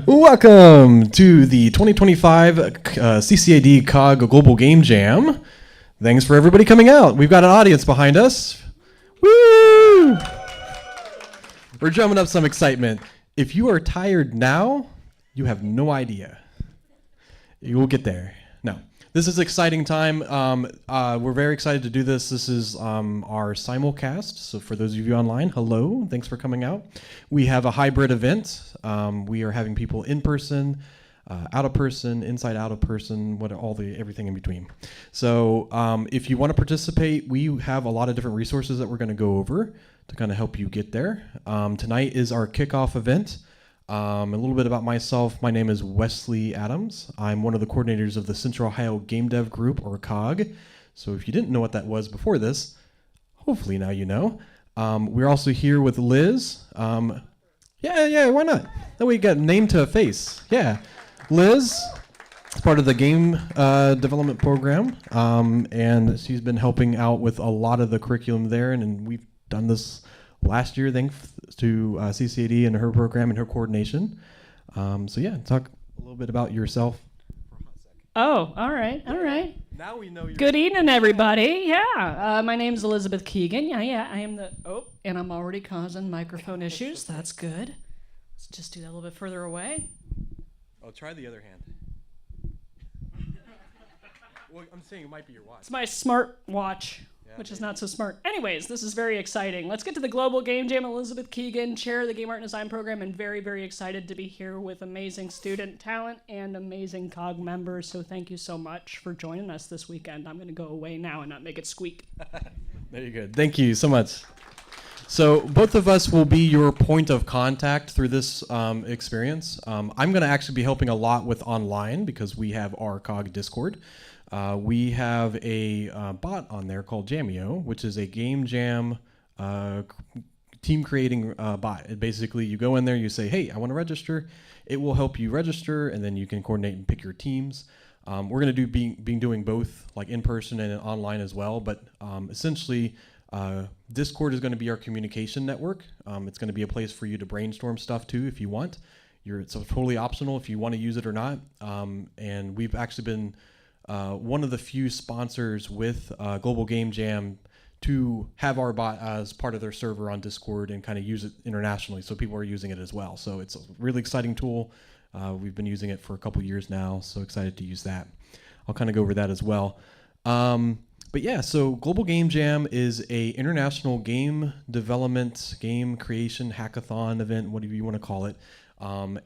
Welcome to the 2025 CCAD COGG Global Game Jam. Thanks for everybody coming out. We've got an audience behind us. Woo! We're drumming up some excitement. If you are tired now, you have no idea. You will get there. No. This is an exciting time. We're very excited to do this. This is our simulcast. So for those of you online, hello. Thanks for coming out. We have a hybrid event. We are having people in person, out of person, inside out of person, everything in between. So if you want to participate, we have a lot of different resources that we're going to go over to kind of help you get there. Tonight is our kickoff event. A little bit about myself. My name is Wesley Adams. I'm one of the coordinators of the Central Ohio Game Dev Group, or COGG. So if you didn't know what that was before this, hopefully now you know. We're also here with Liz. Yeah, why not? That way you got a name to a face. Yeah. Liz is part of the game development program, and she's been helping out with a lot of the curriculum there, and we've done this last year, thanks to CCAD and her program and her coordination. So yeah, talk a little bit about yourself for a hot second. Oh, all right. Now we know you're... Good evening, everybody. Yeah, my name's Elizabeth Keegan. Yeah, I am and I'm already causing microphone issues. That's good. Let's just do that a little bit further away. Oh, try the other hand. Well, I'm saying it might be your watch. It's my smart watch. Which is not so smart. Anyways, this is very exciting. Let's get to the Global Game Jam. Elizabeth Keegan, chair of the Game Art and Design program, and very, very excited to be here with amazing student talent and amazing COGG members. So thank you so much for joining us this weekend. I'm going to go away now and not make it squeak. Very good. Thank you so much. So both of us will be your point of contact through this experience. I'm going to actually be helping a lot with online because we have our COGG Discord. We have a bot on there called Jamio, which is a game jam team creating bot. It basically, you go in there, you say, hey, I want to register. It will help you register, and then you can coordinate and pick your teams. We're going to be doing both, like in person and online as well. But essentially, Discord is going to be our communication network. It's going to be a place for you to brainstorm stuff too if you want. It's totally optional if you want to use it or not. And we've actually been one of the few sponsors with Global Game Jam to have our bot as part of their server on Discord and kind of use it internationally, so people are using it as well. So it's a really exciting tool. We've been using it for a couple years now, so excited to use that. I'll kind of go over that as well. But yeah, so Global Game Jam is a international game development, game creation, hackathon event, whatever you want to call it.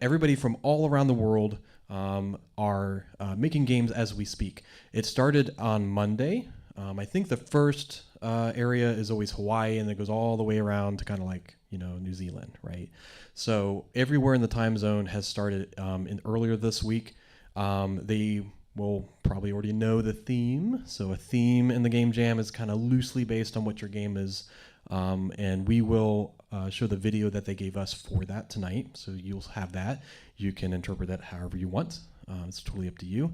Everybody from all around the world are making games as we speak. It started on Monday. I think the first area is always Hawaii, and it goes all the way around to kind of like, New Zealand, right? So everywhere in the time zone has started earlier this week. They will probably already know the theme. So a theme in the Game Jam is kind of loosely based on what your game is. And we will show the video that they gave us for that tonight. So you'll have that. You can interpret that however you want. It's totally up to you.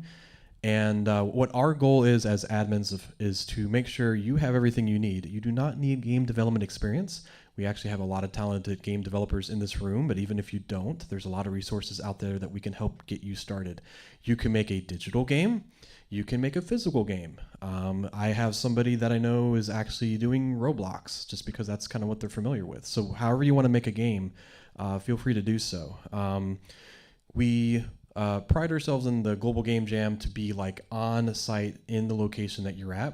And what our goal is as admins is to make sure you have everything you need. You do not need game development experience. We actually have a lot of talented game developers in this room, but even if you don't, there's a lot of resources out there that we can help get you started. You can make a digital game. You can make a physical game. I have somebody that I know is actually doing Roblox just because that's kind of what they're familiar with. So however you want to make a game, feel free to do so. We pride ourselves in the Global Game Jam to be like on site in the location that you're at.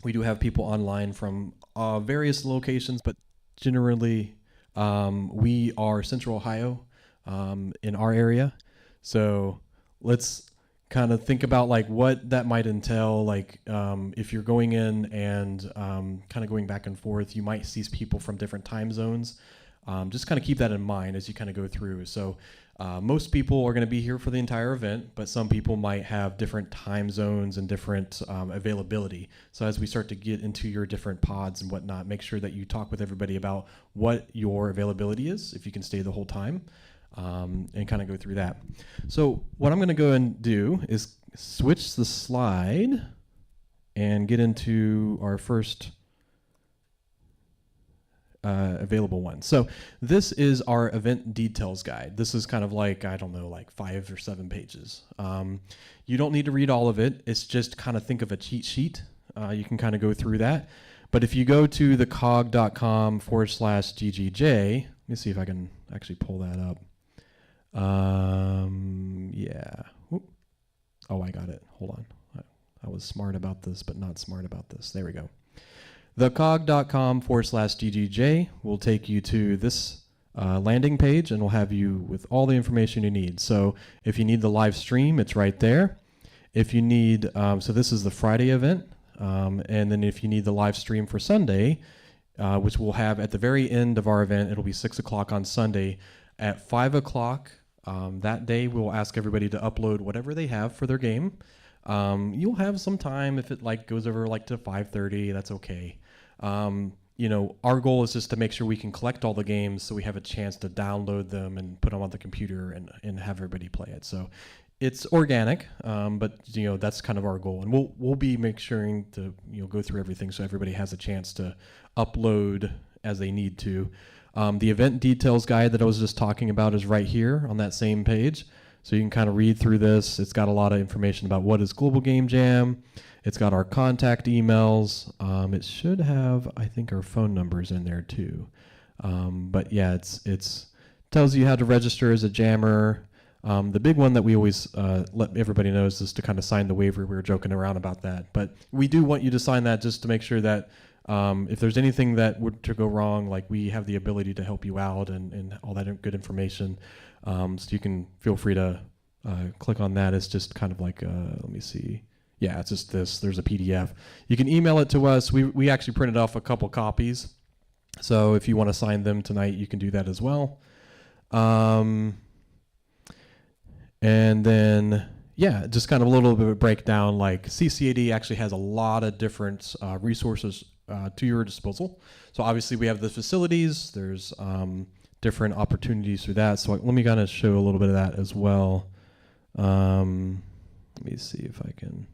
We do have people online from various locations, but generally we are Central Ohio in our area. So let's kind of think about like what that might entail. Like if you're going in and kind of going back and forth, you might see people from different time zones. Just kind of keep that in mind as you kind of go through. So most people are going to be here for the entire event, but some people might have different time zones and different availability. So as we start to get into your different pods and whatnot, make sure that you talk with everybody about what your availability is, if you can stay the whole time, and kind of go through that. So what I'm going to go and do is switch the slide and get into our first available one. So this is our event details guide. This is kind of like, I don't know, like 5 or 7 pages. You don't need to read all of it. It's just kind of think of a cheat sheet. You can kind of go through that. But if you go to the COGG.com/GGJ, let me see if I can actually pull that up. Yeah. Oop. Oh, I got it. Hold on. I was smart about this, but not smart about this. There we go. The COGG.com/GGJ will take you to this landing page, and will have you with all the information you need. So if you need the live stream, it's right there. If you need, so this is the Friday event, and then if you need the live stream for Sunday, which we'll have at the very end of our event, it'll be 6 o'clock on Sunday. At 5 o'clock that day, we'll ask everybody to upload whatever they have for their game. You'll have some time if it like goes over like to 5:30, that's okay. You know, our goal is just to make sure we can collect all the games so we have a chance to download them and put them on the computer and have everybody play it. So it's organic, but you know, that's kind of our goal. And we'll be making sure to, you know, go through everything so everybody has a chance to upload as they need to. The event details guide that I was just talking about is right here on that same page. So you can kind of read through this. It's got a lot of information about what is Global Game Jam. It's got our contact emails. It should have, I think, our phone numbers in there too. But yeah, it's tells you how to register as a jammer. The big one that we always let everybody know is just to kind of sign the waiver. We were joking around about that, but we do want you to sign that just to make sure that if there's anything that were to go wrong, like we have the ability to help you out and all that good information. So you can feel free to click on that. It's just kind of like, let me see. Yeah, it's just this. There's a PDF. You can email it to us. We actually printed off a couple copies. So if you want to sign them tonight, you can do that as well. And then, yeah, just kind of a little bit of a breakdown. Like CCAD actually has a lot of different resources to your disposal. So obviously we have the facilities. There's different opportunities through that. So let me kind of show a little bit of that as well. Let me see if I can.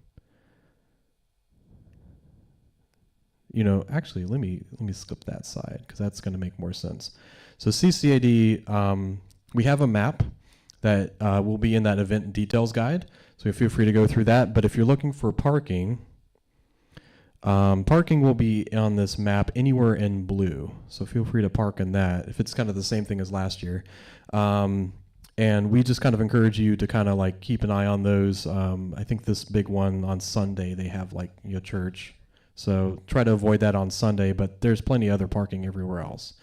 You know, actually, let me skip that side because that's going to make more sense. So CCAD, we have a map that will be in that event details guide. So feel free to go through that. But if you're looking for parking, parking will be on this map anywhere in blue. So feel free to park in that if it's kind of the same thing as last year. And we just kind of encourage you to kind of like keep an eye on those. I think this big one on Sunday, they have like church. So try to avoid that on Sunday, but there's plenty of other parking everywhere else.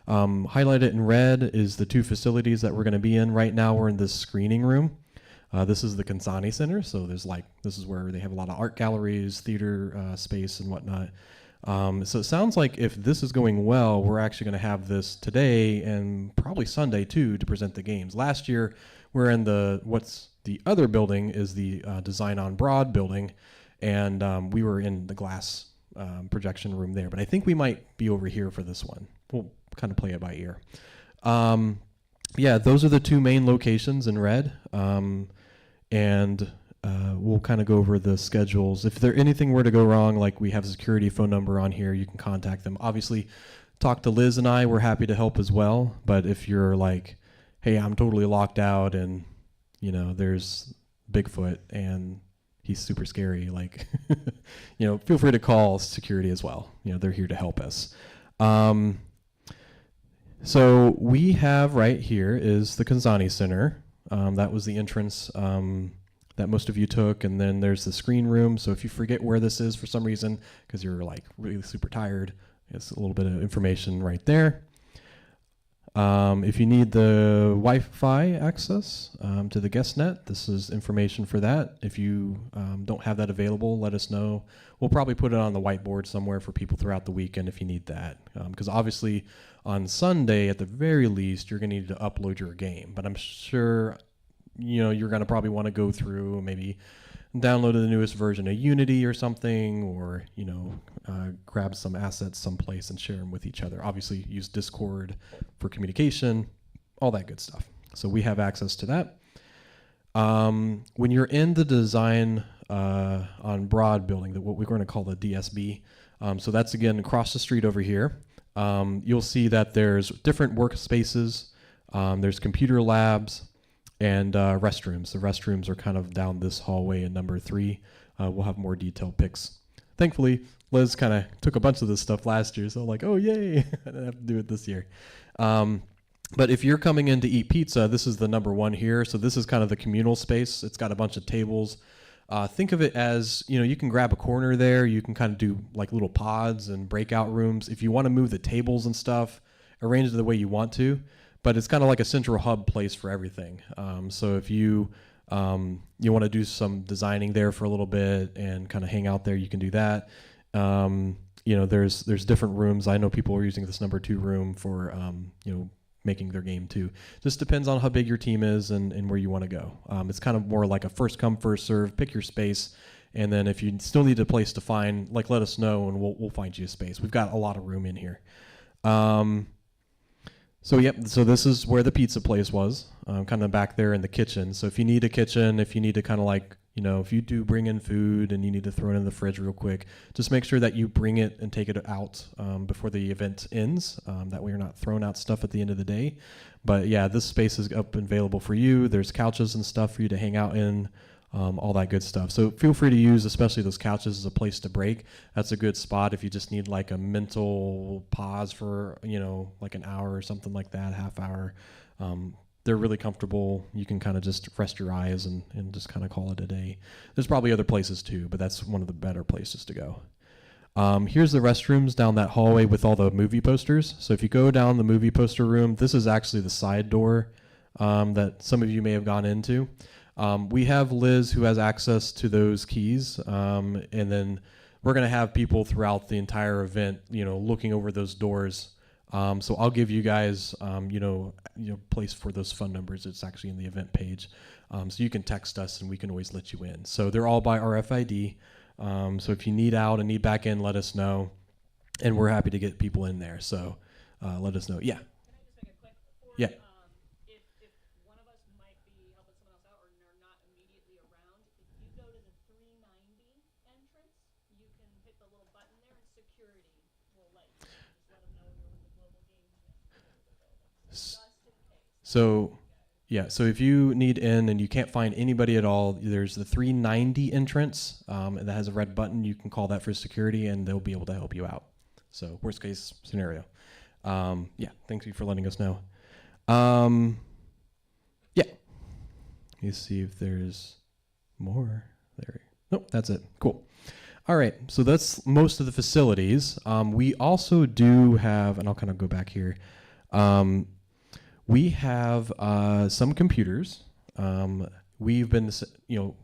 Highlighted in red is the 2 facilities that we're going to be in. Right now we're in this screening room. This is the Kansani Center, so this is where they have a lot of art galleries, theater space and whatnot. So it sounds like if this is going well, we're actually going to have this today and probably Sunday too to present the games. Last year we're in the other building is the Design on Broad building, and we were in the glass projection room there. But I think we might be over here for this one. We'll kind of play it by ear. Yeah, those are the 2 main locations in red. And we'll kind of go over the schedules. If anything were to go wrong, like we have a security phone number on here, you can contact them. Obviously, talk to Liz and I. We're happy to help as well. But if you're like, hey, I'm totally locked out and, there's Bigfoot and he's super scary, like, feel free to call security as well. They're here to help us. So we have right here is the Kansani Center. That was the entrance that most of you took, and then there's the screen room. So if you forget where this is for some reason, because you're like really super tired, it's a little bit of information right there. If you need the Wi-Fi access to the guest net, this is information for that. If you don't have that available, let us know. We'll probably put it on the whiteboard somewhere for people throughout the weekend if you need that. Because obviously on Sunday, at the very least, you're going to need to upload your game. But I'm sure you're going to probably want to go through maybe download the newest version of Unity or something, or grab some assets someplace and share them with each other. Obviously use Discord for communication, all that good stuff. So we have access to that. When you're in the Design on Broad building, what we're going to call the DSB, so that's again across the street over here. you'll see that there's different workspaces, there's computer labs, and restrooms. The restrooms are kind of down this hallway in number 3. We'll have more detailed pics. Thankfully, Liz kind of took a bunch of this stuff last year, so I'm like, oh, yay, I didn't have to do it this year. But if you're coming in to eat pizza, this is the number 1 here. So this is kind of the communal space. It's got a bunch of tables. Think of it as, you can grab a corner there. You can kind of do like little pods and breakout rooms. If you want to move the tables and stuff, arrange it the way you want to. But it's kind of like a central hub place for everything. So if you want to do some designing there for a little bit and kind of hang out there, you can do that. There's different rooms. I know people are using this number 2 room for making their game too. Just depends on how big your team is and where you want to go. It's kind of more like a first come, first serve, pick your space. And then if you still need a place to find, like let us know and we'll find you a space. We've got a lot of room in here. So this is where the pizza place was, kind of back there in the kitchen. So if you need a kitchen, if you need to kind of like, if you do bring in food and you need to throw it in the fridge real quick, just make sure that you bring it and take it out before the event ends. That way you're not throwing out stuff at the end of the day. But yeah, this space is up and available for you. There's couches and stuff for you to hang out in, all that good stuff. So feel free to use, especially those couches, as a place to break. That's a good spot if you just need like a mental pause for, like an hour or something like that, half hour. They're really comfortable. You can kind of just rest your eyes and just kind of call it a day. There's probably other places too, but that's one of the better places to go. Here's the restrooms down that hallway with all the movie posters. So if you go down the movie poster room, this is actually the side door that some of you may have gone into. We have Liz who has access to those keys, and then we're going to have people throughout the entire event, looking over those doors. So I'll give you guys, place for those phone numbers. It's actually in the event page. So you can text us and we can always let you in. So they're all by RFID. So if you need out and need back in, let us know. And we're happy to get people in there. So let us know. Yeah. Can I just make a quick before? Yeah. If one of us might be helping someone else out or are not immediately around, if you go to the 390 entrance, you can hit the little button there and security will let you in. Just let them know you're with the global game jam. Just in case. So if you need in and you can't find anybody at all, there's the 390 entrance, and that has a red button. You can call that for security, and they'll be able to help you out. So worst case scenario. Thank you for letting us know. Let me see if there's more. Nope, that's it. Cool. All right, so that's most of the facilities. We also do have, and I'll kind of go back here. We have some computers. We've been,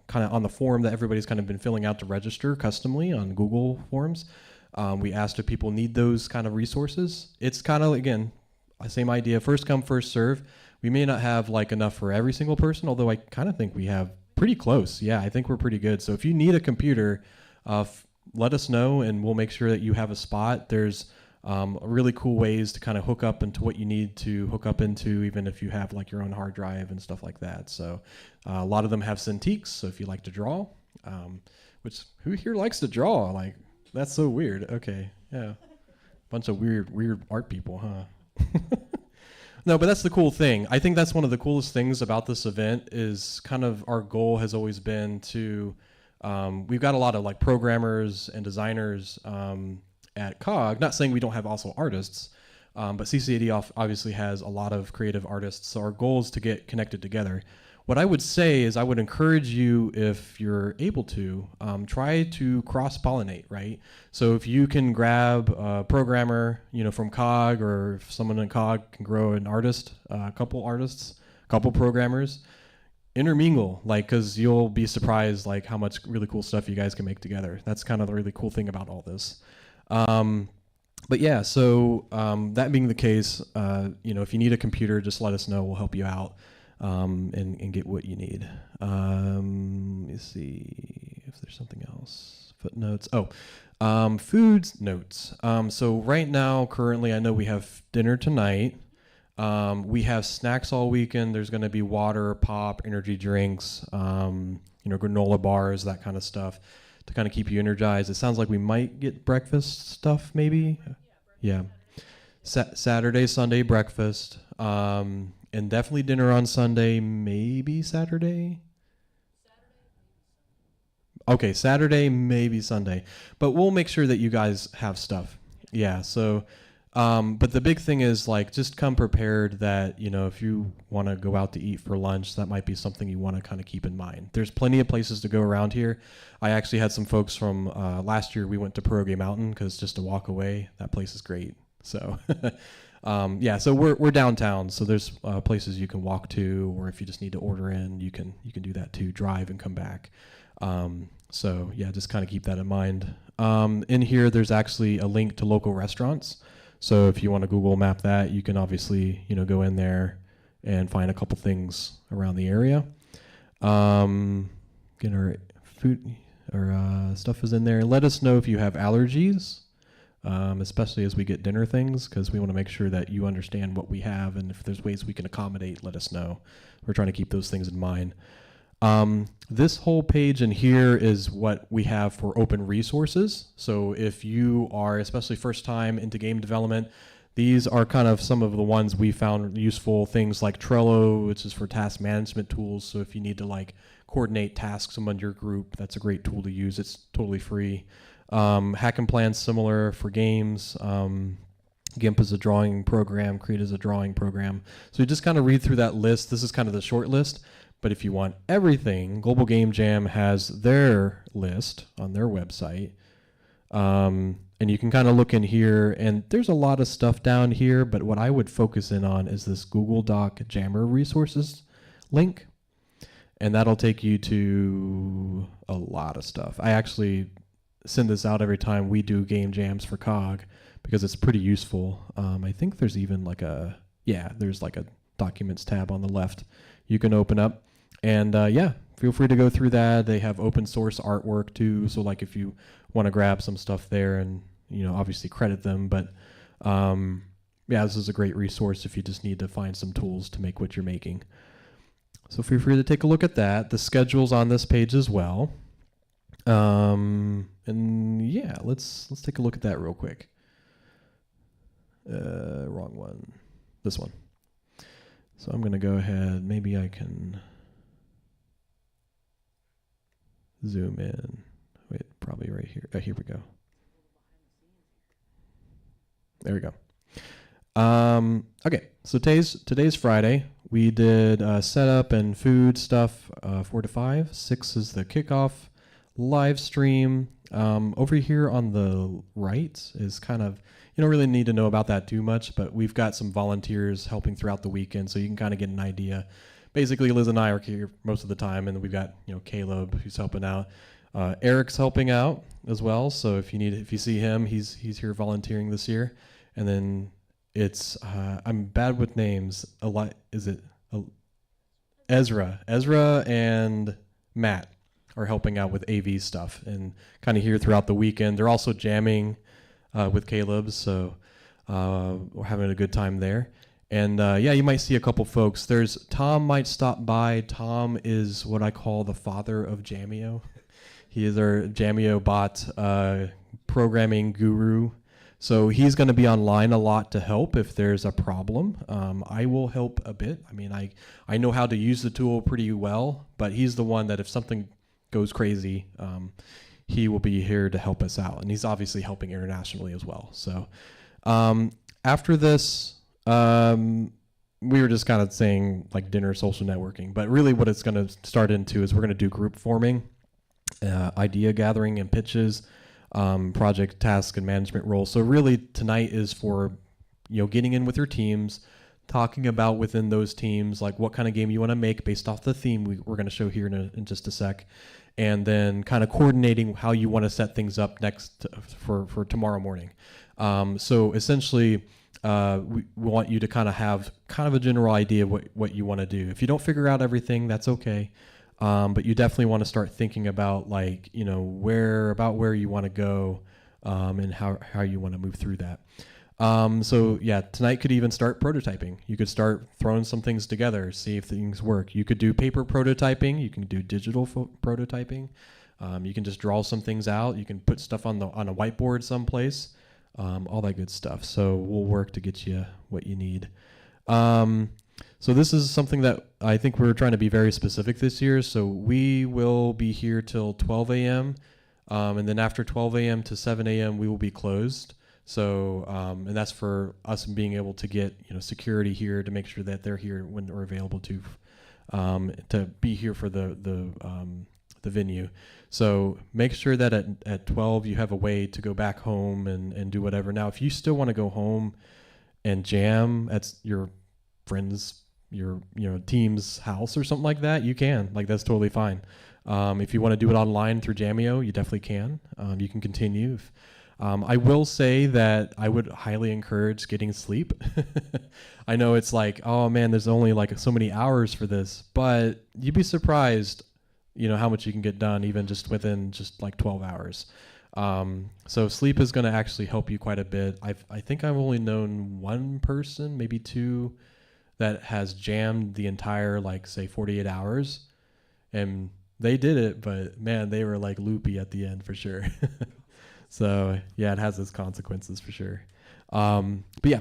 kind of on the form that everybody's kind of been filling out to register customly on Google Forms. We asked if people need those kind of resources. It's kind of, again, same idea, first come, first serve. We may not have like enough for every single person, although I kind of think we have pretty close. Yeah, I think we're pretty good. So if you need a computer, let us know and we'll make sure that you have a spot. There's really cool ways to kind of hook up into what you need to hook up into, even if you have like your own hard drive and stuff like that. So a lot of them have Cintiqs. So if you like to draw, which who here likes to draw? Like, that's so weird. Okay, yeah. Bunch of weird art people, huh? No, but that's the cool thing. I think that's one of the coolest things about this event is kind of our goal has always been to, we've got a lot of like programmers and designers at COGG, not saying we don't have also artists, but CCAD obviously has a lot of creative artists. So our goal is to get connected together. What I would say is I would encourage you, if you're able to, try to cross-pollinate, right? So if you can grab a programmer, from COGG, or if someone in COGG can grow an artist, a couple artists, a couple programmers, intermingle, because you'll be surprised, how much really cool stuff you guys can make together. That's kind of the really cool thing about all this. But yeah, so that being the case, if you need a computer, just let us know. We'll help you out. And get what you need. Let me see if there's something else. Footnotes. Food notes. So right now, currently, I know we have dinner tonight. We have snacks all weekend. There's going to be water, pop, energy drinks, granola bars, that kind of stuff to kind of keep you energized. It sounds like we might get breakfast stuff, maybe. Yeah. Saturday, Sunday breakfast, and definitely dinner on Sunday, maybe Saturday. Okay, Saturday, maybe Sunday, but we'll make sure that you guys have stuff. Yeah. So, but the big thing is like just come prepared that if you want to go out to eat for lunch, that might be something you want to kind of keep in mind. There's plenty of places to go around here. I actually had some folks from last year. We went to Pierogi Mountain because just to walk away, that place is great. So, yeah. So we're downtown, so there's places you can walk to, or if you just need to order in, you can do that too. Drive and come back. So yeah, just kind of keep that in mind. In here, there's actually a link to local restaurants. So if you want to Google map that, you can obviously, go in there and find a couple things around the area. Get our food or stuff is in there. Let us know if you have allergies, especially as we get dinner things, because we want to make sure that you understand what we have, and if there's ways we can accommodate, let us know. We're trying to keep those things in mind. This whole page in here is what we have for open resources. So if you are especially first time into game development, these are kind of some of the ones we found useful. Things like Trello, which is for task management tools. So if you need to like coordinate tasks among your group, that's a great tool to use. It's totally free. Hack and Plan, similar for games. GIMP is a drawing program. Create is a drawing program. So you just kind of read through that list. This is kind of the short list. But if you want everything, Global Game Jam has their list on their website. And you can kind of look in here, and there's a lot of stuff down here, but what I would focus in on is this Google Doc Jammer resources link. And that'll take you to a lot of stuff. I actually send this out every time we do game jams for COGG because it's pretty useful. I think there's even there's like a documents tab on the left you can open up. And yeah, feel free to go through that. They have open source artwork too. So like if you want to grab some stuff there and, obviously credit them. But yeah, this is a great resource if you just need to find some tools to make what you're making. So feel free to take a look at that. The schedule's on this page as well. And yeah, let's take a look at that real quick. Wrong one. This one. So I'm going to go ahead. Maybe I can zoom in. Wait, probably right here. Here we go. There we go. Okay, so today's Friday. We did setup and food stuff 4 to 5. 6 is the kickoff live stream. Over here on the right is kind of, you don't really need to know about that too much, but we've got some volunteers helping throughout the weekend, so you can kind of get an idea. Basically, Liz and I are here most of the time, and we've got Caleb who's helping out. Eric's helping out as well, so if you see him, he's here volunteering this year. And then it's I'm bad with names. Ezra and Matt are helping out with AV stuff and kind of here throughout the weekend. They're also jamming with Caleb, so we're having a good time there. And yeah, you might see a couple folks. There's Tom might stop by. Tom is what I call the father of Jamio. He is our Jamio bot programming guru. So he's going to be online a lot to help if there's a problem. I will help a bit. I mean, I know how to use the tool pretty well, but he's the one that if something goes crazy, he will be here to help us out. And he's obviously helping internationally as well. So after this, we were just kind of saying like dinner social networking, but really what it's going to start into is we're going to do group forming, idea gathering and pitches, project task and management roles. So really tonight is for, getting in with your teams, talking about within those teams, like what kind of game you want to make based off the theme we're going to show here in just a sec. And then kind of coordinating how you want to set things up next for tomorrow morning. So essentially, we want you to kind of have a general idea of what you want to do. If you don't figure out everything, that's okay. But you definitely want to start thinking about like, where you want to go, and how you want to move through that. So yeah, tonight could even start prototyping. You could start throwing some things together, see if things work. You could do paper prototyping. You can do digital prototyping. You can just draw some things out. You can put stuff on a whiteboard someplace. all that good stuff. So we'll work to get you what you need. So this is something that I think we're trying to be very specific this year. So we will be here till 12 a.m. And then after 12 a.m. to 7 a.m. we will be closed. So and that's for us being able to get security here to make sure that they're here when they're available to be here for the venue. So make sure that at 12 you have a way to go back home and do whatever. Now, if you still want to go home and jam at your friend's team's house or something like that, you can. Like, that's totally fine. If you want to do it online through Jamio, you definitely can. You can continue. I will say that I would highly encourage getting sleep. I know it's like, oh man, there's only like so many hours for this, but you'd be surprised, how much you can get done even just within just like 12 hours. So sleep is going to actually help you quite a bit. I think I've only known one person, maybe two, that has jammed the entire, like, say 48 hours, and they did it, but man, they were like loopy at the end for sure. So yeah, it has its consequences for sure. But yeah,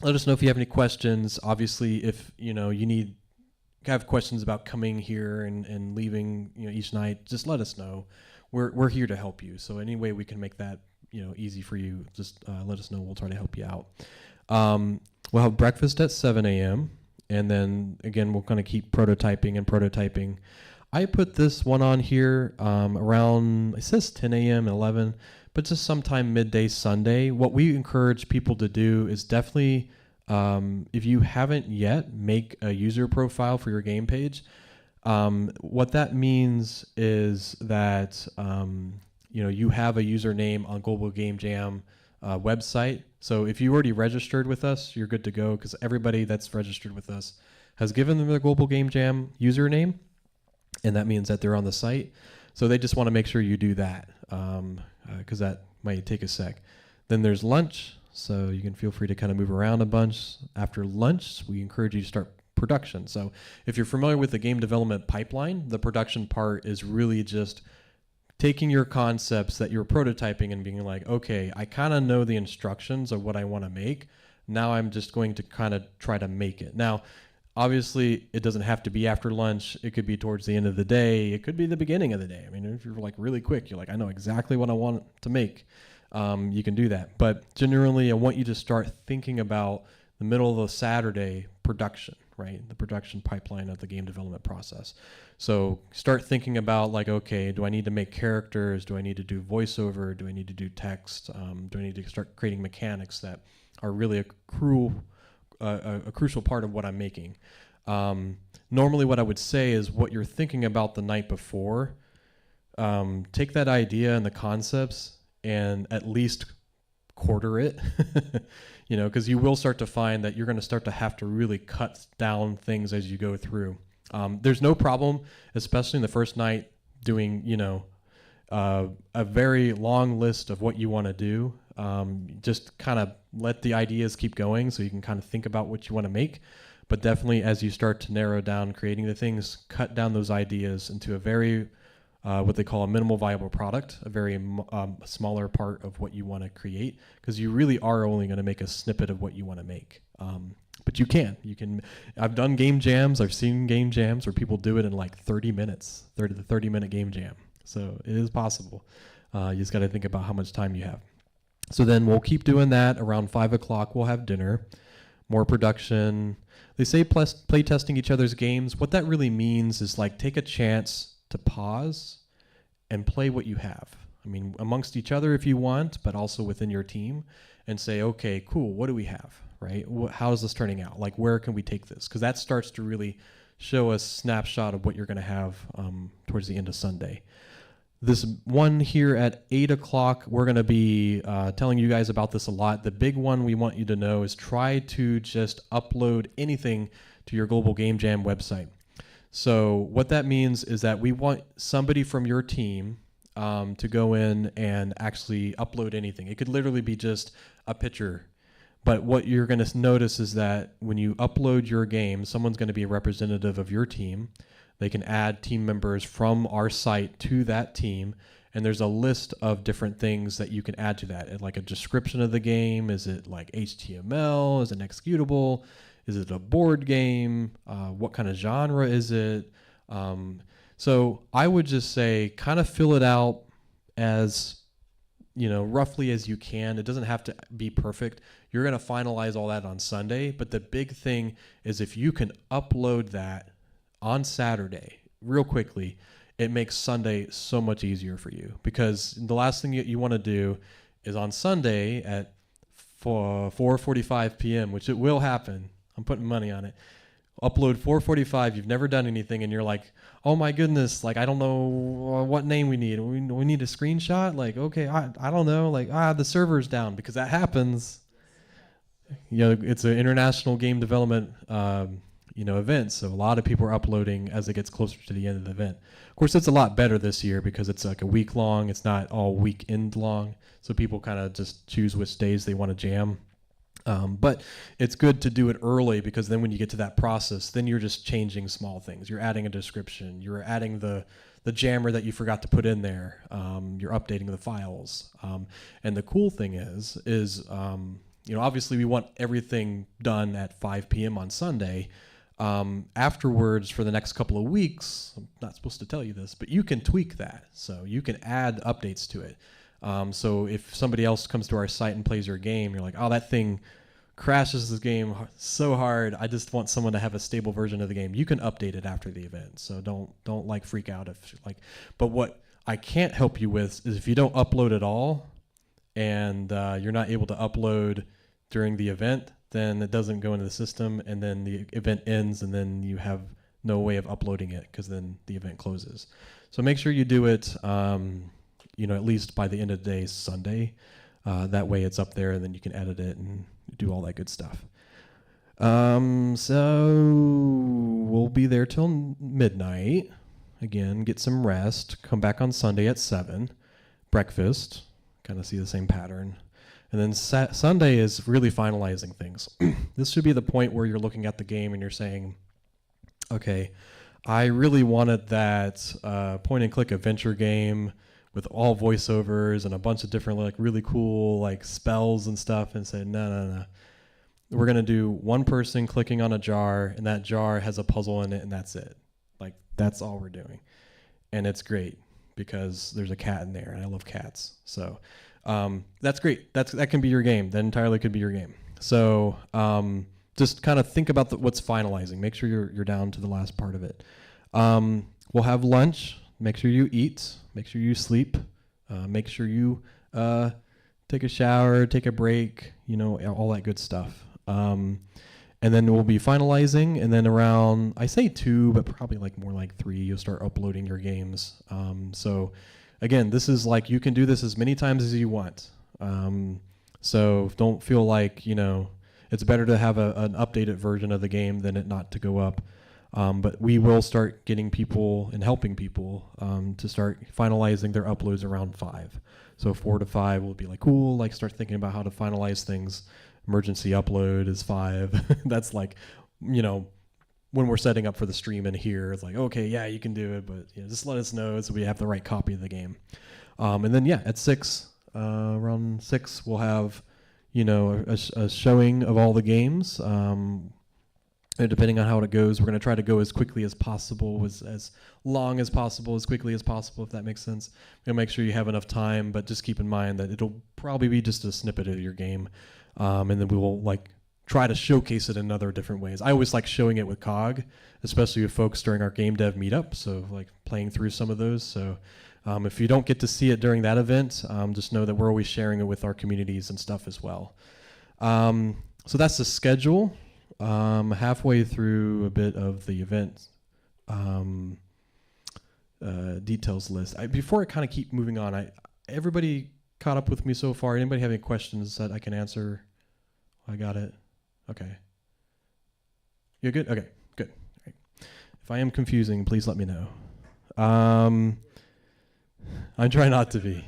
let us know if you have any questions. Obviously, if you have questions about coming here and leaving each night, just let us know. We're here to help you. So any way we can make that easy for you, just let us know. We'll try to help you out. We'll have breakfast at 7 a.m. And then again, we'll kind of keep prototyping. I put this one on here around, it says 10 a.m. and 11, but just sometime midday Sunday. What we encourage people to do is definitely, if you haven't yet, make a user profile for your game page. What that means is that you have a username on Global Game Jam website. So if you already registered with us, you're good to go, because everybody that's registered with us has given them their Global Game Jam username, and that means that they're on the site. So they just want to make sure you do that, because that might take a sec. Then there's lunch, so you can feel free to kind of move around a bunch. After lunch, we encourage you to start production. So if you're familiar with the game development pipeline, the production part is really just taking your concepts that you're prototyping and being like, okay, I kind of know the instructions of what I want to make. Now I'm just going to kind of try to make it. Now, obviously, it doesn't have to be after lunch. It could be towards the end of the day. It could be the beginning of the day. I mean, if you're like really quick, you're like, I know exactly what I want to make. You can do that. But generally, I want you to start thinking about the middle of the Saturday production, right? The production pipeline of the game development process. So start thinking about, like, okay, do I need to make characters? Do I need to do voiceover? Do I need to do text? Do I need to start creating mechanics that are really a crucial part of what I'm making? Normally what I would say is, what you're thinking about the night before, take that idea and the concepts and at least quarter it, because you will start to find that you're going to start to have to really cut down things as you go through. There's no problem, especially in the first night, doing, a very long list of what you want to do. Just kind of let the ideas keep going so you can kind of think about what you want to make. But definitely, as you start to narrow down creating the things, cut down those ideas into a very, what they call a minimal viable product, a very smaller part of what you want to create, because you really are only going to make a snippet of what you want to make. But you can. I've done game jams. I've seen game jams where people do it in like 30 minutes, 30-minute game jam. So it is possible. You just got to think about how much time you have. So then we'll keep doing that. Around 5 o'clock, we'll have dinner, more production. They say play testing each other's games. What that really means is, like, take a chance to pause and play what you have. I mean, amongst each other if you want, but also within your team, and say, okay, cool, what do we have, right? How is this turning out? Like, where can we take this? Because that starts to really show a snapshot of what you're going to have towards the end of Sunday. This one here at 8 o'clock, we're going to be telling you guys about this a lot. The big one we want you to know is try to just upload anything to your Global Game Jam website. So what that means is that we want somebody from your team to go in and actually upload anything. It could literally be just a picture. But what you're going to notice is that when you upload your game, someone's going to be a representative of your team. They can add team members from our site to that team, and there's a list of different things that you can add to that. And like a description of the game. Is it like HTML? Is it an executable? Is it a board game? What kind of genre is it? So I would just say kind of fill it out as, roughly as you can. It doesn't have to be perfect. You're going to finalize all that on Sunday, but the big thing is if you can upload that on Saturday real quickly, it makes Sunday so much easier for you, because the last thing you want to do is on Sunday at 4:45 p.m., which it will happen. I'm putting money on it. Upload 4:45. You've never done anything, and you're like, "Oh my goodness! Like I don't know what name we need. We need a screenshot. Like okay, I don't know. Like the server's down," because that happens. It's an international game development event, so a lot of people are uploading as it gets closer to the end of the event. Of course, it's a lot better this year because it's like a week long. It's not all weekend long, so people kind of just choose which days they want to jam. But it's good to do it early, because then when you get to that process, then you're just changing small things. You're adding a description. You're adding the jammer that you forgot to put in there. You're updating the files. And the cool thing is obviously we want everything done at 5 p.m. on Sunday. Afterwards, for the next couple of weeks, I'm not supposed to tell you this, but you can tweak that. So you can add updates to it. So if somebody else comes to our site and plays your game, you're like, oh, that thing crashes this game so hard. I just want someone to have a stable version of the game. You can update it after the event. So don't like freak out but what I can't help you with is if you don't upload at all and you're not able to upload during the event, then it doesn't go into the system, and then the event ends, and then you have no way of uploading it because then the event closes. So make sure you do it at least by the end of the day, Sunday. That way it's up there, and then you can edit it and do all that good stuff. So we'll be there till midnight. Again, get some rest. Come back on Sunday at 7. Breakfast. Kind of see the same pattern. And then Sunday is really finalizing things. This should be the point where you're looking at the game and you're saying, okay, I really wanted that point-and-click adventure game with all voiceovers and a bunch of different really cool spells and stuff, and said, no. We're going to do one person clicking on a jar, and that jar has a puzzle in it, and that's it. That's all we're doing. And it's great because there's a cat in there, and I love cats. So that's great. That can be your game. That entirely could be your game. So just kind of think about what's finalizing. Make sure you're down to the last part of it. We'll have lunch. Make sure you eat. Make sure you sleep. Make sure you take a shower, take a break, all that good stuff. And then we'll be finalizing, and then around, I say 2, but probably more like 3, you'll start uploading your games. So again, this is you can do this as many times as you want. So don't feel like, it's better to have an updated version of the game than it not to go up. But we will start getting people and helping people to start finalizing their uploads around 5. So 4 to 5 will be cool, start thinking about how to finalize things. Emergency upload is 5. That's when we're setting up for the stream in here, it's okay, yeah, you can do it, but just let us know so we have the right copy of the game. And then at 6, around 6, we'll have a showing of all the games. And depending on how it goes, we're going to try to go as quickly as possible, as long as possible, as quickly as possible, if that makes sense. We're going to make sure you have enough time, but just keep in mind that it'll probably be just a snippet of your game. And then we will try to showcase it in other different ways. I always like showing it with COGG, especially with folks during our game dev meetup. So playing through some of those. So if you don't get to see it during that event, just know that we're always sharing it with our communities and stuff as well. So that's the schedule. Halfway through a bit of the event details list. Before I kind of keep moving on, everybody caught up with me so far? Anybody have any questions that I can answer? I got it. Okay. You're good? Okay, good. Right. If I am confusing, please let me know. I try not to be.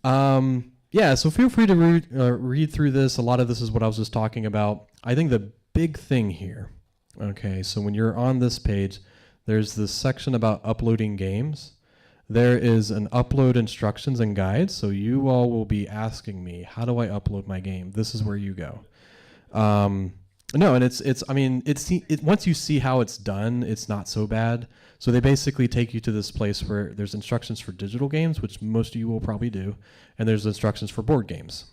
So feel free to read through this. A lot of this is what I was just talking about. I think the big thing here, okay, so when you're on this page, there's this section about uploading games. there is an upload instructions and guides. So you all will be asking me, how do I upload my game? This is where you go. No, and once you see how it's done, it's not so bad. So they basically take you to this place where there's instructions for digital games, which most of you will probably do, and there's instructions for board games.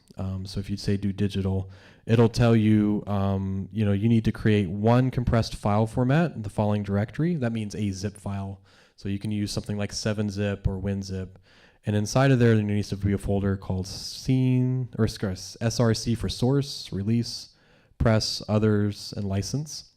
So if you say do digital, it'll tell you, you need to create one compressed file format in the following directory. That means a zip file. So you can use something like 7-zip or WinZip. And inside of there needs to be a folder called SRC for source, release, press, others, and license.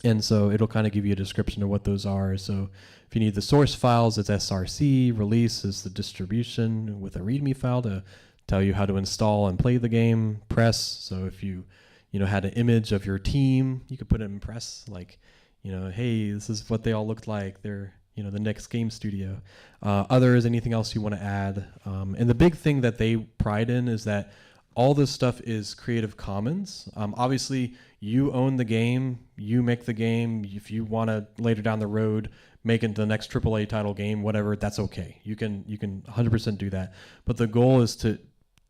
And so it'll kind of give you a description of what those are. So if you need the source files, it's SRC. Release is the distribution with a README file to tell you how to install and play the game. Press, so if you had an image of your team, you could put it in press, like, hey, this is what they all looked like. They're, the next game studio. Others, anything else you want to add. And the big thing that they pride in is that all this stuff is Creative Commons. Obviously, you own the game, you make the game. If you want to later down the road make it the next AAA title game, whatever, that's okay. You can 100% do that. But the goal is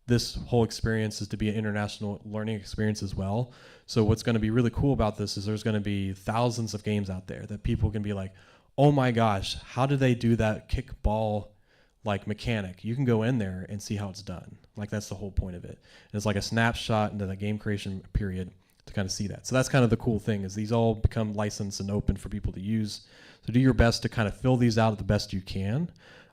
this whole experience is to be an international learning experience as well. So what's going to be really cool about this is there's going to be thousands of games out there that people can be like, oh my gosh, how did they do that kickball like mechanic? You can go in there and see how it's done. Like, that's the whole point of it. And it's like a snapshot into the game creation period to kind of see that. So that's kind of the cool thing, is these all become licensed and open for people to use. So do your best to kind of fill these out the best you can.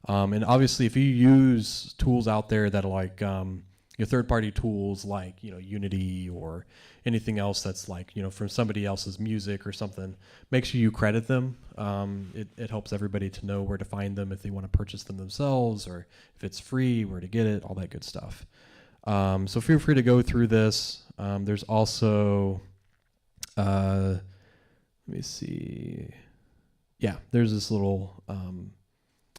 And obviously, if you use tools out there that are like your third-party tools, like Unity or anything else that's like from somebody else's music or something, make sure you credit them. It helps everybody to know where to find them if they want to purchase them themselves, or if it's free, where to get it, all that good stuff. So feel free to go through this. There's also, let me see. Yeah, there's this little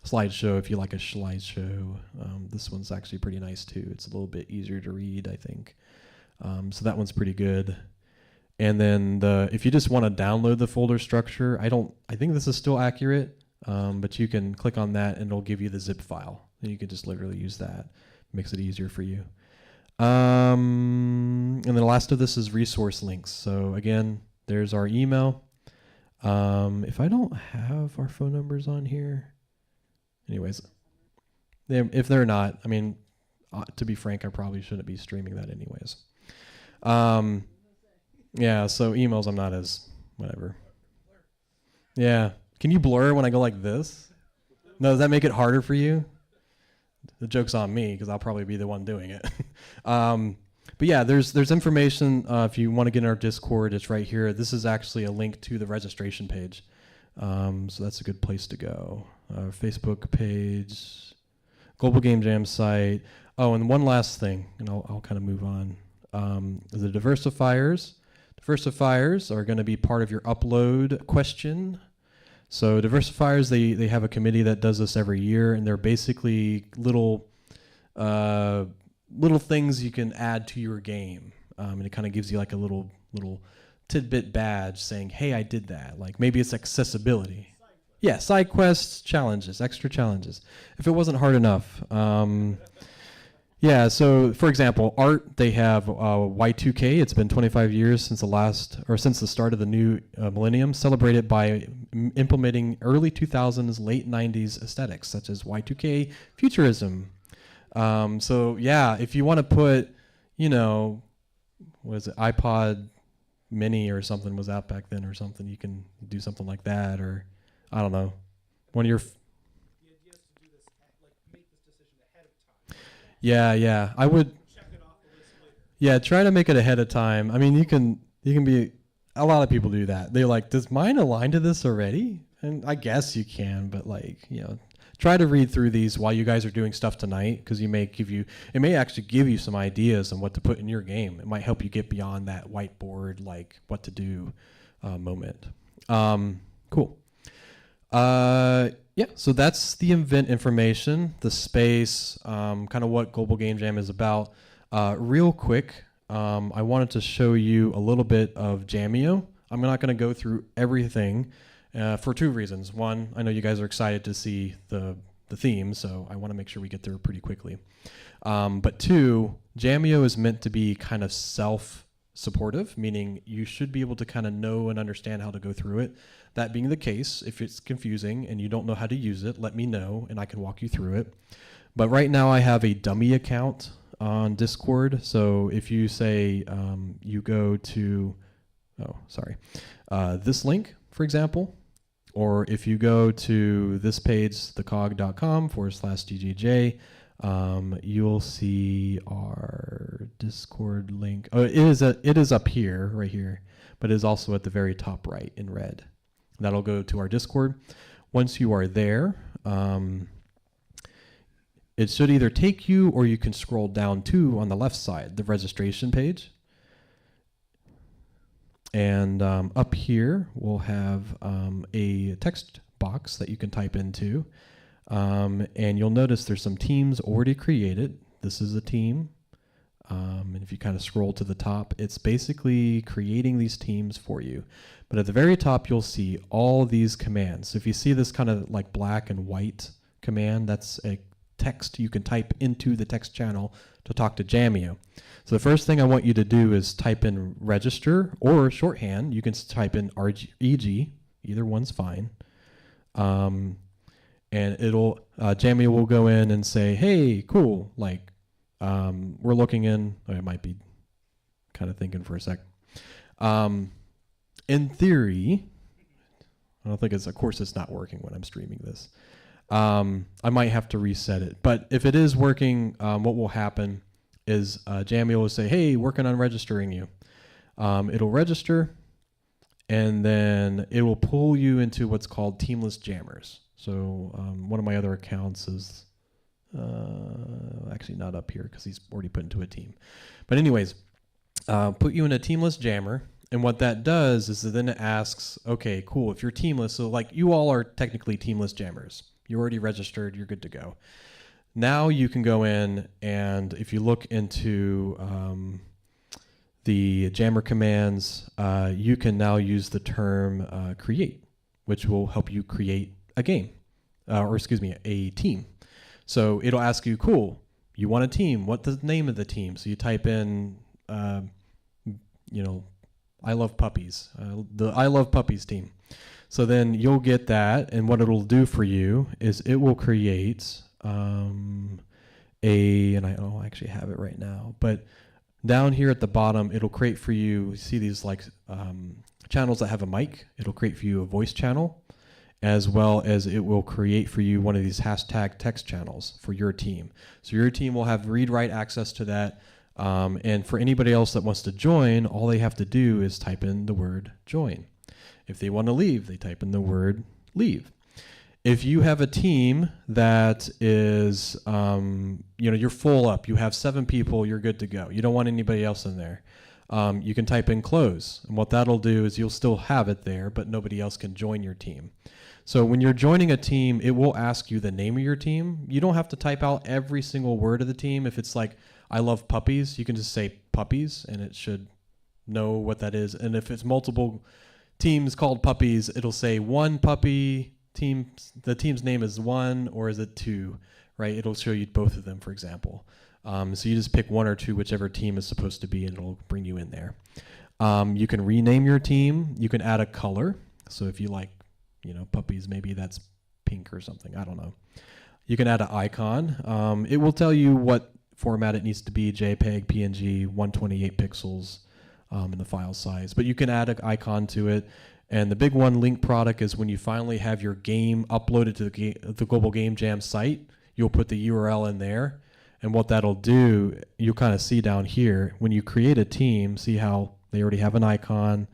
slideshow if you like a slideshow. This one's actually pretty nice too. It's a little bit easier to read, I think. So that one's pretty good. And then if you just want to download the folder structure, I think this is still accurate, but you can click on that and it'll give you the zip file. And you can just literally use that. Makes it easier for you. And then the last of this is resource links. So again, there's our email. If I don't have our phone numbers on here, anyways, if they're not, to be frank, I probably shouldn't be streaming that anyways. Yeah, so emails I'm not as whatever. Yeah. Can you blur when I go like this? No, does that make it harder for you? The joke's on me because I'll probably be the one doing it. But yeah, there's information. If you want to get in our Discord, it's right here. This is actually a link to the registration page. So that's a good place to go. Facebook page, Global Game Jam site. Oh, and one last thing, and I'll kind of move on. The Diversifiers. Diversifiers are going to be part of your upload question. So Diversifiers, they have a committee that does this every year, and they're basically little things you can add to your game. And it kind of gives you like a little tidbit badge saying, hey, I did that. Like maybe it's accessibility. Yeah, side quests, challenges, extra challenges. If it wasn't hard enough. Yeah, so for example, art, they have Y2K. It's been 25 years since the start of the new millennium, celebrated by implementing early 2000s, late 90s aesthetics, such as Y2K futurism. So yeah, if you want to put, what is it, iPod Mini or something was out back then or something, you can do something like that, or I don't know, one of your... Yeah, I would. Yeah, try to make it ahead of time. You can be. A lot of people do that. They're like, does mine align to this already? And I guess you can, but try to read through these while you guys are doing stuff tonight, because it may actually give you some ideas on what to put in your game. It might help you get beyond that whiteboard, like what to do moment. Cool. Yeah, so that's the event information, the space, kind of what Global Game Jam is about. Real quick, I wanted to show you a little bit of Jamio. I'm not going to go through everything for two reasons. One, I know you guys are excited to see the the theme, so I want to make sure we get there pretty quickly. But 2, Jamio is meant to be kind of self-supportive, meaning you should be able to kind of know and understand how to go through it. That being the case, if it's confusing and you don't know how to use it, let me know and I can walk you through it. But right now I have a dummy account on Discord. So if you say you go to, this link, for example, or if you go to this page, thecogg.com/GGJ, you'll see our Discord link. Oh, it is up here, right here, but it is also at the very top right in red. That'll go to our Discord. Once you are there, it should either take you or you can scroll down to on the left side, the registration page. And up here, we'll have a text box that you can type into. And you'll notice there's some teams already created. This is a team. And if you kind of scroll to the top, it's basically creating these teams for you. But at the very top, you'll see all these commands. So if you see this kind of like black and white command, that's a text you can type into the text channel to talk to Jamio. So the first thing I want you to do is type in register, or shorthand, you can type in REG, either one's fine. And it'll, Jamio will go in and say, hey, cool, like, we're looking in, I might be kind of thinking for a sec. In theory, I don't think of course it's not working when I'm streaming this. I might have to reset it, but if it is working, what will happen is Jamio will say, hey, working on registering you. It'll register, and then it will pull you into what's called Teamless Jammers. So one of my other accounts is actually not up here because he's already put into a team. But anyways, put you in a Teamless Jammer, and what that does is then it asks, okay, cool, if you're teamless, so like you all are technically Teamless Jammers. You're already registered, you're good to go. Now you can go in, and if you look into the Jammer commands, you can now use the term create, which will help you create a game, or excuse me, a team. So it'll ask you, cool, you want a team, what's the name of the team? So you type in, I love puppies, the I love puppies team. So then you'll get that, and what it'll do for you is it will create and I don't actually have it right now, but down here at the bottom, it'll create for you, see these like channels that have a mic, it'll create for you a voice channel, as well as it will create for you one of these hashtag text channels for your team. So your team will have read-write access to that, and for anybody else that wants to join, all they have to do is type in the word join. If they want to leave, they type in the word leave. If you have a team that is, you're full up, you have 7 people, you're good to go. You don't want anybody else in there. You can type in close. And what that'll do is you'll still have it there, but nobody else can join your team. So when you're joining a team, it will ask you the name of your team. You don't have to type out every single word of the team. If it's like, I love puppies, you can just say puppies, and it should know what that is. And if it's multiple teams called puppies, it'll say one puppy team, the team's name is 1 or is it 2, right? It'll show you both of them, for example. So you just pick 1 or 2, whichever team is supposed to be, and it'll bring you in there. You can rename your team. You can add a color. So if you like, puppies, maybe that's pink or something. I don't know. You can add an icon. It will tell you what format it needs to be, JPEG, PNG, 128 pixels in the file size. But you can add an icon to it. And the big one, link product, is when you finally have your game uploaded to the Global Game Jam site, you'll put the URL in there. And what that'll do, you'll kind of see down here, when you create a team, see how they already have an icon,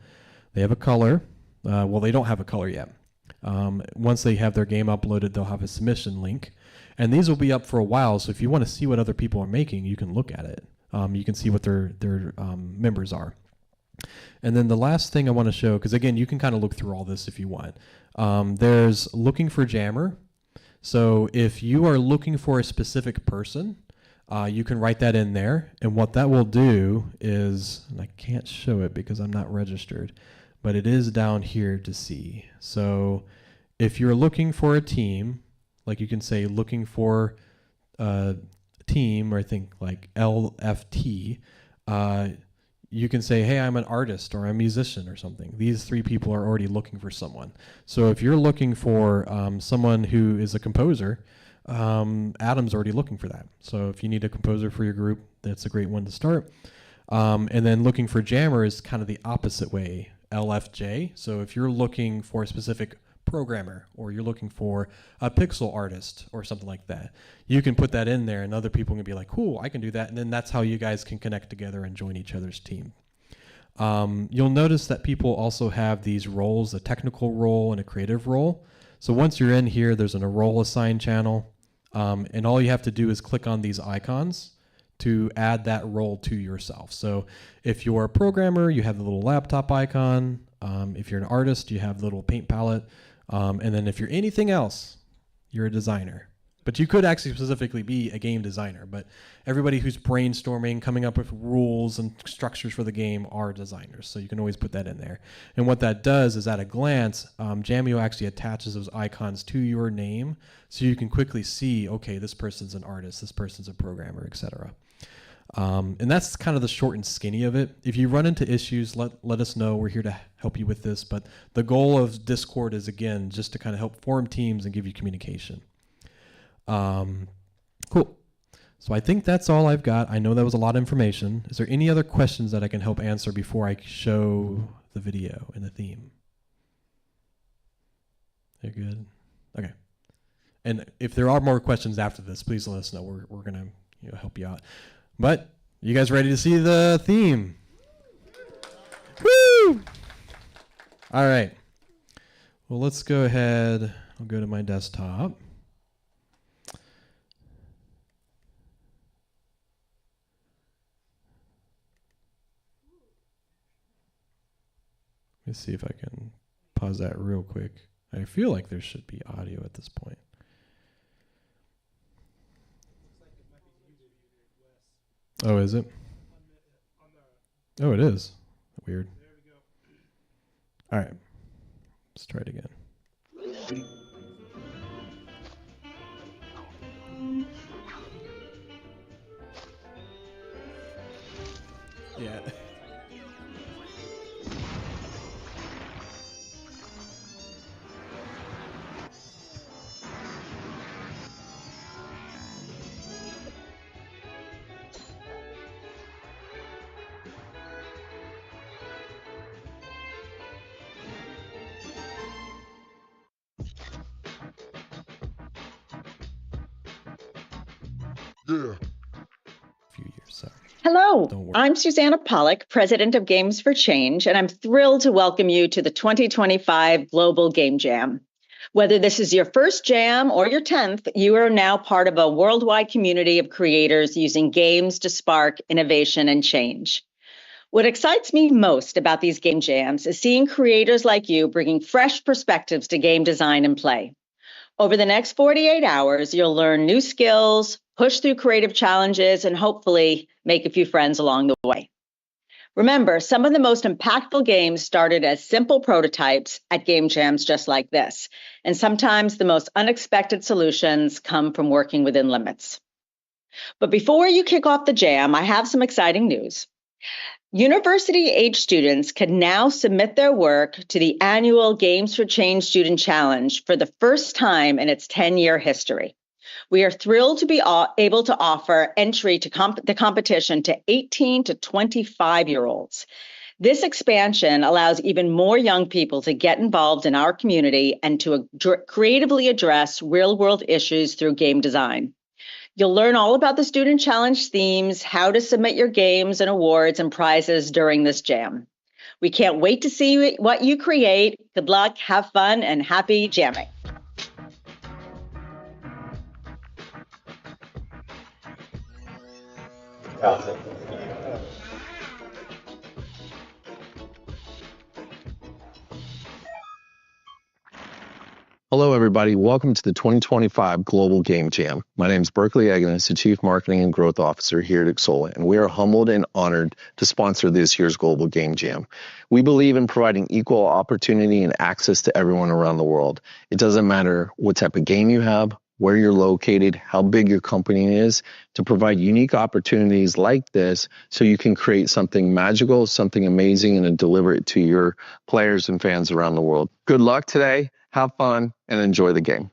they have a color. Well, they don't have a color yet. Once they have their game uploaded, they'll have a submission link. And these will be up for a while, so if you want to see what other people are making, you can look at it. You can see what their members are. And then the last thing I want to show, because again, you can kind of look through all this if you want. There's looking for jammer. So if you are looking for a specific person, you can write that in there. And what that will do is, and I can't show it because I'm not registered, but it is down here to see. So if you're looking for a team, Like you can say looking for team, or I think like LFT. You can say, hey, I'm an artist or I'm a musician or something. These 3 people are already looking for someone. So if you're looking for someone who is a composer, Adam's already looking for that. So if you need a composer for your group, that's a great one to start. And then looking for jammer is kind of the opposite way, LFJ. So if you're looking for a specific programmer, or you're looking for a pixel artist or something like that, you can put that in there and other people can be like, cool, I can do that. And then that's how you guys can connect together and join each other's team. You'll notice that people also have these roles, a technical role and a creative role. So once you're in here, there's a role assigned channel. And all you have to do is click on these icons to add that role to yourself. So if you're a programmer, you have the little laptop icon. If you're an artist, you have the little paint palette. And then if you're anything else, you're a designer. But you could actually specifically be a game designer. But everybody who's brainstorming, coming up with rules and structures for the game are designers. So you can always put that in there. And what that does is at a glance, Jamio actually attaches those icons to your name. So you can quickly see, okay, this person's an artist, this person's a programmer, etc. And that's kind of the short and skinny of it. If you run into issues, let us know. We're here to help you with this. But the goal of Discord is, again, just to kind of help form teams and give you communication. Cool. So I think that's all I've got. I know that was a lot of information. Is there any other questions that I can help answer before I show the video and the theme? They're good? Okay. And if there are more questions after this, please let us know. We're going to help you out. But you guys ready to see the theme? Woo! All right. Well, let's go ahead. I'll go to my desktop. Let me see if I can pause that real quick. I feel like there should be audio at this point. Oh, is it? Oh, it is. Weird. All right. Let's try it again. Yeah. Yeah. Few years, sorry. Hello, I'm Susanna Pollack, President of Games for Change, and I'm thrilled to welcome you to the 2025 Global Game Jam. Whether this is your first jam or your 10th, you are now part of a worldwide community of creators using games to spark innovation and change. What excites me most about these game jams is seeing creators like you bringing fresh perspectives to game design and play. Over the next 48 hours, you'll learn new skills, push through creative challenges, and hopefully make a few friends along the way. Remember, some of the most impactful games started as simple prototypes at game jams just like this, and sometimes the most unexpected solutions come from working within limits. But before you kick off the jam, I have some exciting news. University-age students can now submit their work to the annual Games for Change Student Challenge for the first time in its 10-year history. We are thrilled to be able to offer entry to the competition to 18 to 25-year-olds. This expansion allows even more young people to get involved in our community and to creatively address real-world issues through game design. You'll learn all about the Student Challenge themes, how to submit your games and awards and prizes during this jam. We can't wait to see what you create. Good luck, have fun, and happy jamming. Hello, everybody. Welcome to the 2025 Global Game Jam. My name is Berkeley Agnes, the Chief Marketing and Growth Officer here at Xsolla, and we are humbled and honored to sponsor this year's Global Game Jam. We believe in providing equal opportunity and access to everyone around the world. It doesn't matter what type of game you have, where you're located, how big your company is, to provide unique opportunities like this so you can create something magical, something amazing, and then deliver it to your players and fans around the world. Good luck today, have fun, and enjoy the game.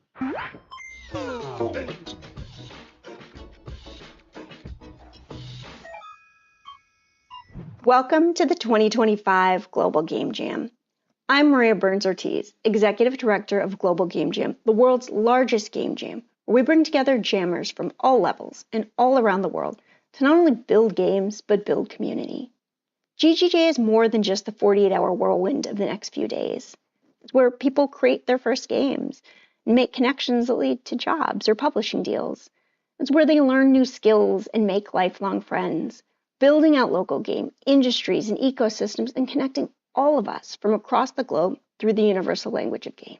Welcome to the 2025 Global Game Jam. I'm Maria Burns-Ortiz, Executive Director of Global Game Jam, the world's largest game jam, where we bring together jammers from all levels and all around the world to not only build games, but build community. GGJ is more than just the 48-hour whirlwind of the next few days. It's where people create their first games and make connections that lead to jobs or publishing deals. It's where they learn new skills and make lifelong friends, building out local game industries and ecosystems and connecting all of us from across the globe through the universal language of games.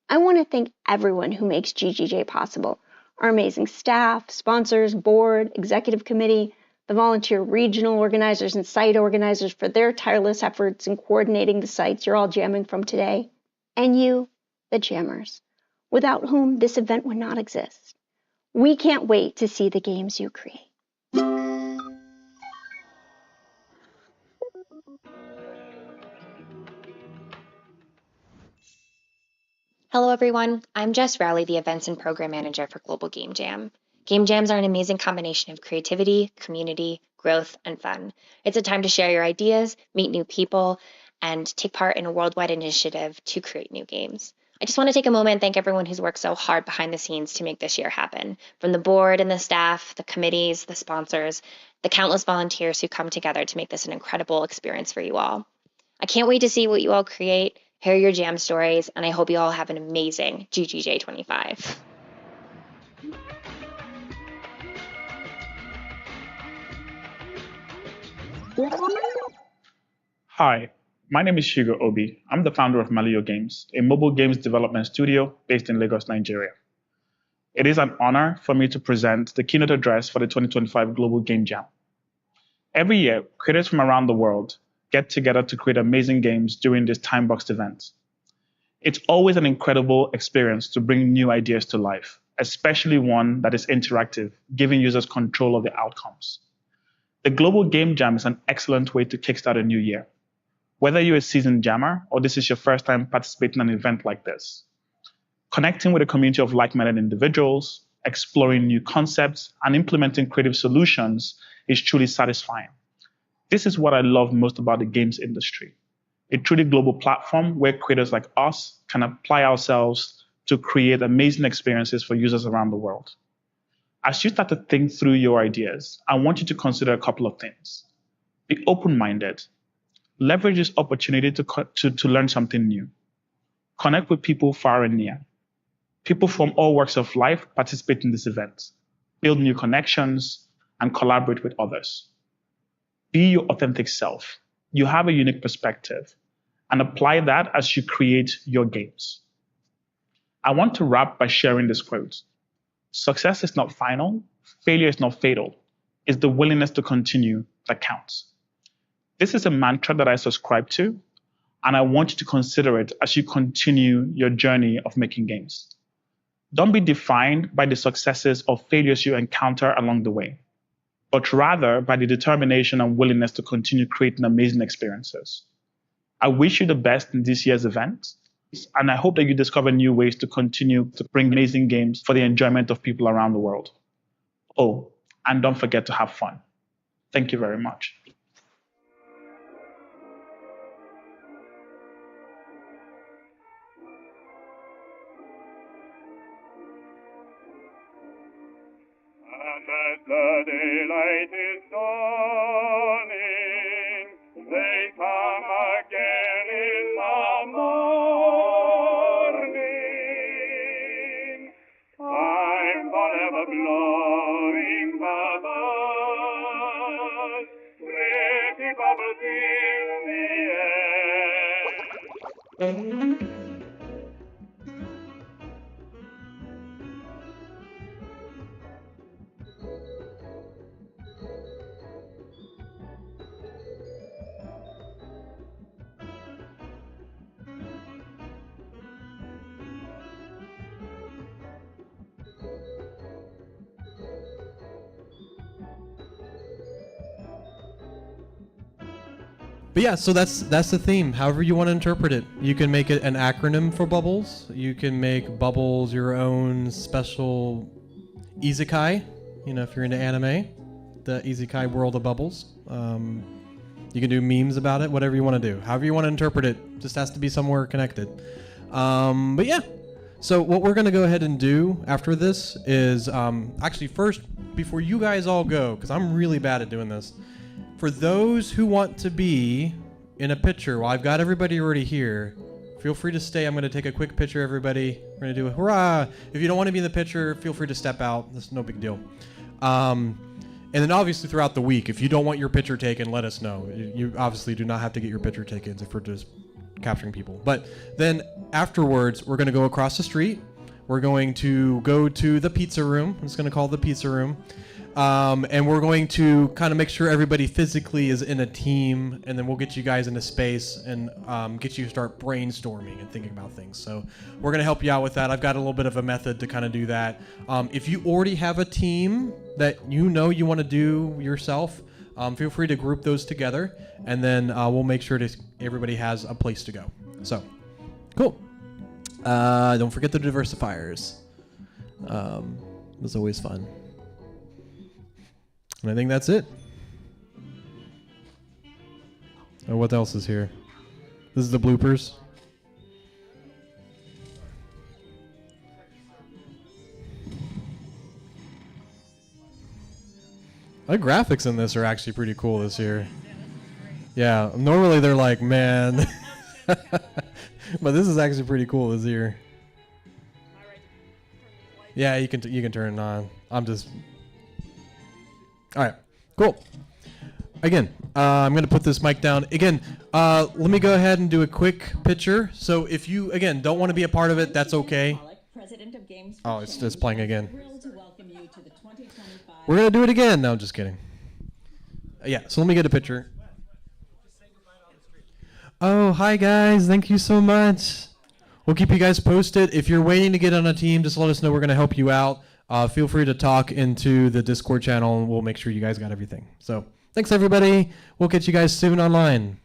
I want to thank everyone who makes GGJ possible, our amazing staff, sponsors, board, executive committee, the volunteer regional organizers and site organizers for their tireless efforts in coordinating the sites you're all jamming from today, and you, the jammers, without whom this event would not exist. We can't wait to see the games you create. Hello, everyone. I'm Jess Rowley, the Events and Program Manager for Global Game Jam. Game jams are an amazing combination of creativity, community, growth, and fun. It's a time to share your ideas, meet new people, and take part in a worldwide initiative to create new games. I just want to take a moment and thank everyone who's worked so hard behind the scenes to make this year happen. From the board and the staff, the committees, the sponsors, the countless volunteers who come together to make this an incredible experience for you all. I can't wait to see what you all create, hear your jam stories, and I hope you all have an amazing GGJ 25. Hi, my name is Shugo Obi. I'm the founder of Malio Games, a mobile games development studio based in Lagos, Nigeria. It is an honor for me to present the keynote address for the 2025 Global Game Jam. Every year, creators from around the world get together to create amazing games during this time-boxed event. It's always an incredible experience to bring new ideas to life, especially one that is interactive, giving users control of the outcomes. The Global Game Jam is an excellent way to kickstart a new year. Whether you're a seasoned jammer or this is your first time participating in an event like this, connecting with a community of like-minded individuals, exploring new concepts, and implementing creative solutions is truly satisfying. This is what I love most about the games industry. A truly global platform where creators like us can apply ourselves to create amazing experiences for users around the world. As you start to think through your ideas, I want you to consider a couple of things. Be open-minded. Leverage this opportunity to learn something new. Connect with people far and near. People from all walks of life participate in this event. Build new connections and collaborate with others. Be your authentic self. You have a unique perspective, and apply that as you create your games. I want to wrap by sharing this quote. Success is not final, failure is not fatal. It's the willingness to continue that counts. This is a mantra that I subscribe to, and I want you to consider it as you continue your journey of making games. Don't be defined by the successes or failures you encounter along the way, but rather by the determination and willingness to continue creating amazing experiences. I wish you the best in this year's event, and I hope that you discover new ways to continue to bring amazing games for the enjoyment of people around the world. Oh, and don't forget to have fun. Thank you very much. And as the daylight is dawning, they come again in the morning. I'm forever blowing bubbles, pretty bubbles in the air. But yeah, so that's the theme. However you want to interpret it. You can make it an acronym for Bubbles. You can make Bubbles your own special isekai. You know, if you're into anime, the isekai world of Bubbles. You can do memes about it, whatever you want to do. However you want to interpret it, just has to be somewhere connected. But yeah, so what we're going to go ahead and do after this is, actually first, before you guys all go, because I'm really bad at doing this, for those who want to be in a picture, well, I've got everybody already here. Feel free to stay. I'm going to take a quick picture, everybody. We're going to do a hurrah. If you don't want to be in the picture, feel free to step out. That's no big deal. And then obviously throughout the week, if you don't want your picture taken, let us know. You obviously do not have to get your picture taken if we're just capturing people. But then afterwards, we're going to go across the street. We're going to go to the pizza room. I'm just going to call it the pizza room. And we're going to kind of make sure everybody physically is in a team, and then we'll get you guys into space and get you to start brainstorming and thinking about things. So we're going to help you out with that. I've got a little bit of a method to kind of do that. If you already have a team that you know you want to do yourself, feel free to group those together, and then we'll make sure that everybody has a place to go. So, cool. Don't forget the diversifiers. It was always fun. And I think that's it. Oh, what else is here? This is the bloopers. The graphics in this are actually pretty cool this year. Yeah, normally they're like, man. But this is actually pretty cool this year. Yeah, you can turn it on. I'm just... All right, cool. Again, I'm going to put this mic down. Again, let me go ahead and do a quick picture. So if you, again, don't want to be a part of it, that's okay. Oh, it's playing again. We're going to do it again. No, I'm just kidding. Yeah, so let me get a picture. Oh, hi, guys. Thank you so much. We'll keep you guys posted. If you're waiting to get on a team, just let us know. We're going to help you out. Feel free to talk into the Discord channel, and we'll make sure you guys got everything. So thanks, everybody. We'll catch you guys soon online.